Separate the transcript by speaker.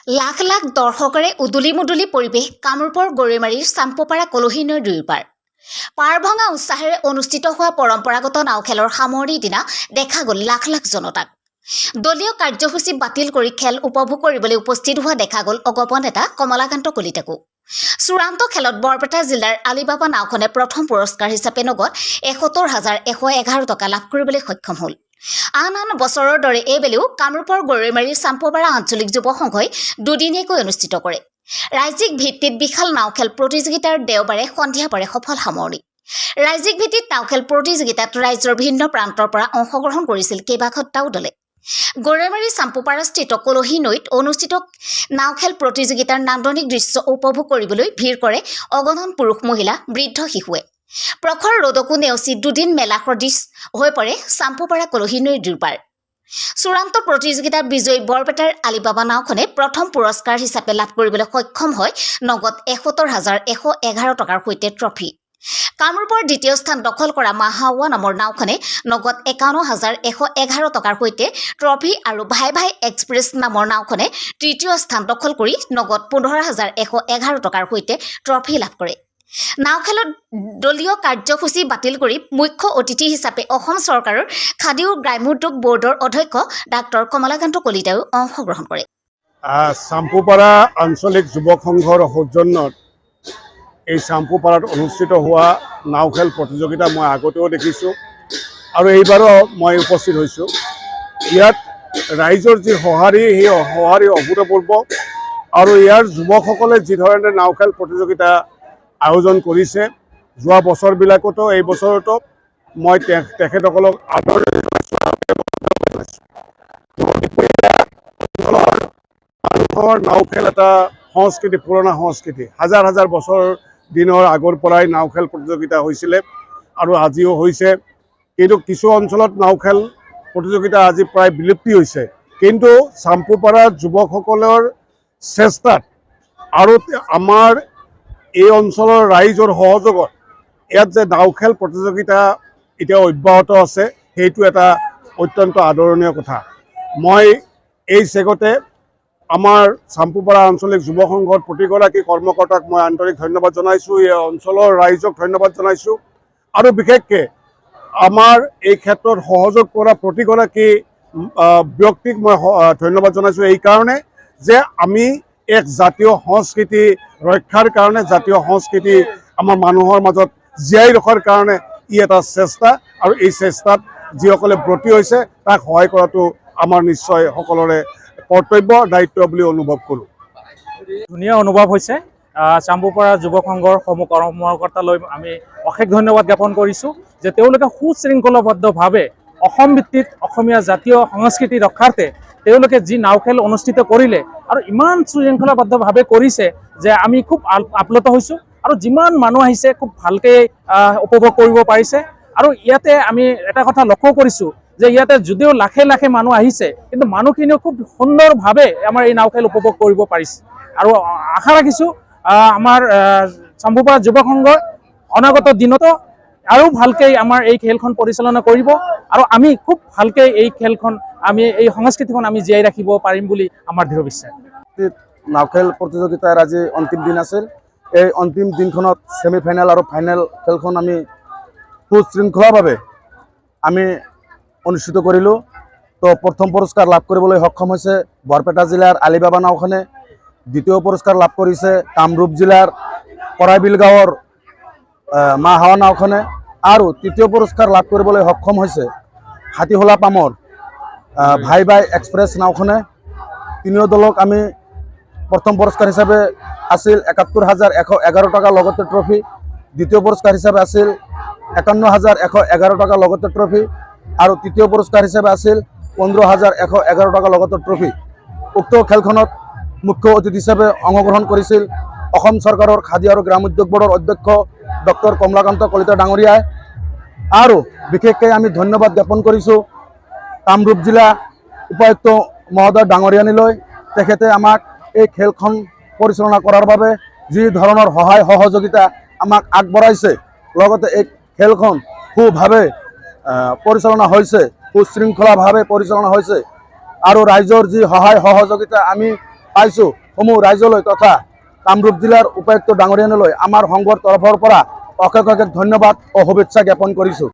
Speaker 1: লাখ লাখ দৰ্শকৰে উদুলি মুদুলি পৰিৱেশ কামৰূপৰ গৰৈমাৰীৰ চাম্পোপাৰা কলহী নৈৰ দুয়োপাৰ পাৰ ভঙা উৎসাহেৰে অনুষ্ঠিত হোৱা পৰম্পৰাগত নাও খেলৰ সামৰণিৰ দিনা দেখা গ'ল লাখ লাখ জনতাক। দলীয় কাৰ্যসূচী বাতিল কৰি খেল উপভোগ কৰিবলৈ উপস্থিত হোৱা দেখা গ'ল অগপ নেতা কমলাকান্ত কলিতাকো। চূড়ান্ত খেলত বৰপেটা জিলাৰ আলিবাবা নাওখনে প্ৰথম পুৰস্কাৰ হিচাপে নগদ ৭১,১১১ টকা লাভ কৰিবলৈ সক্ষম হ'ল। আন বছৰৰ দৰে এইবেলিও কামৰূপৰ গৰৈমাৰীৰ চাম্পোপাৰা আঞ্চলিক যুৱ সংঘই দুদিনীয়াকৈ অনুষ্ঠিত কৰে। ৰাজ্যিক ভিত্তিত বিশাল নাও খেল প্ৰতিযোগিতাৰ দেওবাৰে সন্ধিয়া পৰে সফল সামৰণি। ৰাজ্যিক ভিত্তিত নাও খেল প্ৰতিযোগিতাত ৰাজ্যৰ ভিন্ন প্ৰান্তৰ পৰা অংশগ্ৰহণ কৰিছিল কেইবাখটাও দলে। গৰৈমাৰীৰ চাম্পোপাৰাস্থিত কলহী নৈত অনুষ্ঠিত নাও খেল প্ৰতিযোগিতাৰ নান্দনিক দৃশ্য উপভোগ কৰিবলৈ ভিৰ কৰে অগণন পুৰুষ মহিলা বৃদ্ধ শিশুৱে। প্ৰখৰ ৰ'দকো নেওচি দুদিন মেলা সদৃশ হৈ পৰে চাম্পোপাৰা কলহী নৈৰ দুয়োপাৰ। চূড়ান্ত প্ৰতিযোগিতাৰ বিজয়ী বৰপেটাৰ আলিবাবা নাওখনে প্ৰথম পুৰস্কাৰ হিচাপে লাভ কৰিবলৈ সক্ষম হয় নগদ ৭১,১১১ টকাৰ সৈতে ট্ৰফি। কামৰূপৰ দ্বিতীয় স্থান দখল কৰা মাহাৱা নামৰ নাওখনে নগদ ৫১,১১১ টকাৰ সৈতে ট্ৰফি আৰু ভাই ভাই এক্সপ্ৰেছ নামৰ নাওখনে তৃতীয় স্থান দখল কৰি নগদ ১৫,১১১ টকাৰ সৈতে ট্ৰফি লাভ কৰে। নাও খেলত দলীয় কাৰ্যসূচী বাতিল কৰি মুখ্য অতিথি হিচাপে অসম চৰকাৰৰ খাদী আৰু গ্ৰামোদ্যোগ বৰ্ডৰ অধ্যক্ষ ডাক্তৰ কমলাকান্ত কলিতায়ো অংশগ্ৰহণ কৰে।
Speaker 2: চাম্পোপাৰা আঞ্চলিক যুৱক সংঘৰ সৌজন্যত এই চাম্পোপাৰাত অনুষ্ঠিত হোৱা নাও খেল প্ৰতিযোগিতা মই আগতেও দেখিছোঁ আৰু এইবাৰো মই উপস্থিত হৈছোঁ। ইয়াত ৰাইজৰ যি সঁহাৰি সেই সঁহাৰি অভূতপূৰ্ব আৰু ইয়াৰ যুৱকসকলে যি ধৰণে নাও খেল প্ৰতিযোগিতা আয়োজন কৰিছে যোৱা বছৰবিলাকতো এই বছৰতো মই তেখেতসকলক আদৰণি মানুহৰ নাও খেল এটা সংস্কৃতি, পুৰণা সংস্কৃতি, হাজাৰ হাজাৰ বছৰ দিনৰ আগৰ পৰাই নাও খেল প্ৰতিযোগিতা হৈছিলে আৰু আজিও হৈছে। কিন্তু কিছু অঞ্চলত নাও খেল প্ৰতিযোগিতা আজি প্ৰায় বিলুপ্তি হৈছে। কিন্তু চাম্পোপাৰাৰ যুৱকসকলৰ চেষ্টাত আৰু আমাৰ এই অঞ্চলৰ ৰাইজৰ সহযোগত ইয়াত যে নাও খেল প্ৰতিযোগিতা এতিয়া অব্যাহত আছে সেইটো এটা অত্যন্ত আদৰণীয় কথা। মই এই চেগতে আমাৰ চাম্পোপাৰা আঞ্চলিক যুৱ সংঘৰ প্ৰতিগৰাকী কৰ্মকৰ্তাক মই আন্তৰিক ধন্যবাদ জনাইছোঁ, এই অঞ্চলৰ ৰাইজক ধন্যবাদ জনাইছোঁ আৰু বিশেষকৈ আমাৰ এই ক্ষেত্ৰত সহযোগ কৰা প্ৰতিগৰাকী ব্যক্তিক মই ধন্যবাদ জনাইছোঁ এইকাৰণে যে আমি এক জাতীয় সংস্কৃতি ৰক্ষাৰ কাৰণে, জাতীয় সংস্কৃতি আমাৰ মানুহৰ মাজত জীয়াই ৰখাৰ কাৰণে ই এটা চেষ্টা আৰু এই চেষ্টাত যিসকলে ব্ৰতী হৈছে তাক সহায় কৰাটো আমাৰ নিশ্চয় সকলোৰে কৰ্তব্য, দায়িত্ব বুলি অনুভৱ কৰোঁ।
Speaker 3: ধুনীয়া অনুভৱ হৈছে। চাম্পোপাৰা যুৱ সংঘৰ সমূহ কৰ্মকৰ্তালৈ আমি অশেষ ধন্যবাদ জ্ঞাপন কৰিছোঁ যে তেওঁলোকে সুশৃংখলবদ্ধভাৱে অসম ভিত্তিত অসমীয়া জাতীয় সংস্কৃতি ৰক্ষাৰ্থে তেওঁলোকে যি নাও খেল অনুষ্ঠিত কৰিলে আৰু ইমান শৃংখলাবদ্ধভাৱে কৰিছে যে আমি খুব আপ্লুত হৈছোঁ আৰু যিমান মানুহ আহিছে খুব ভালকৈ উপভোগ কৰিব পাৰিছে। আৰু ইয়াতে আমি এটা কথা লক্ষ্য কৰিছোঁ যে ইয়াতে যদিও লাখে লাখে মানুহ আহিছে কিন্তু মানুহখিনিও খুব সুন্দৰভাৱে আমাৰ এই নাও খেল উপভোগ কৰিব পাৰিছে আৰু আশা ৰাখিছোঁ আমাৰ চাম্পোপাৰা যুৱ সংঘই অনাগত দিনতো আৰু ভালকৈ আমাৰ এই খেলখন পৰিচালনা কৰিব আৰু আমি খুব ভালকৈ এই খেলখন আমি এই সংস্কৃতিখন আমি জীয়াই ৰাখিব পাৰিম বুলি আমাৰ দৃঢ় বিশ্বাস।
Speaker 4: নাও খেল প্ৰতিযোগিতাৰ আজি অন্তিম দিন আছিল। এই অন্তিম দিনখনত ছেমি ফাইনেল আৰু ফাইনেল খেলখন আমি সুশৃংখলাভাৱে আমি অনুষ্ঠিত কৰিলোঁ। তো প্ৰথম পুৰস্কাৰ লাভ কৰিবলৈ সক্ষম হৈছে বৰপেটা জিলাৰ আলিবাবা নাওখনে, দ্বিতীয় পুৰস্কাৰ লাভ কৰিছে কামৰূপ জিলাৰ কৰাইবিল গাঁৱৰ মাহাৱা নাওখনে আৰু তৃতীয় পুৰস্কাৰ লাভ কৰিবলৈ সক্ষম হৈছে হাতীহোলা পামৰ ভাই ভাই এক্সপ্ৰেছ নাওখনে। তিনিও দলক আমি প্ৰথম পুৰস্কাৰ হিচাপে আছিল ৭১,১১১ টকা লগতে ট্ৰফি, দ্বিতীয় পুৰস্কাৰ হিচাপে আছিল ৫১,১১১ টকা লগতে ট্ৰফি আৰু তৃতীয় পুৰস্কাৰ হিচাপে আছিল ১৫,১১১ টকা লগতে ট্ৰফি। উক্ত খেলখনত মুখ্য অতিথি হিচাপে অংশগ্ৰহণ কৰিছিল অসম চৰকাৰৰ খাদী আৰু গ্ৰামোদ্যোগ বৰ্ডৰ অধ্যক্ষ ডক্টৰ কমলাকান্ত কলিতা ডাঙৰীয়াই। আৰু বিশেষকৈ আমি ধন্যবাদ জ্ঞাপন কৰিছোঁ কামৰূপ জিলা উপায়ুক্ত মহোদয় ডাঙৰীয়ানীলৈ। তেখেতে আমাক এই খেলখন পৰিচালনা কৰাৰ বাবে যি ধৰণৰ সহায় সহযোগিতা আমাক আগবঢ়াইছে, লগতে এই খেলখন সুভাৱে পৰিচালনা হৈছে, সুশৃংখলাভাৱে পৰিচালনা হৈছে আৰু ৰাইজৰ যি সহায় সহযোগিতা আমি পাইছোঁ সমূহ ৰাইজলৈ তথা কামৰূপ জিলাৰ উপায়ুক্ত ডাঙৰীয়ালৈ আমাৰ সংঘৰ তৰফৰ পৰা অশেষ অশেষ ধন্যবাদ ও শুভেচ্ছা জ্ঞাপন কৰিছোঁ।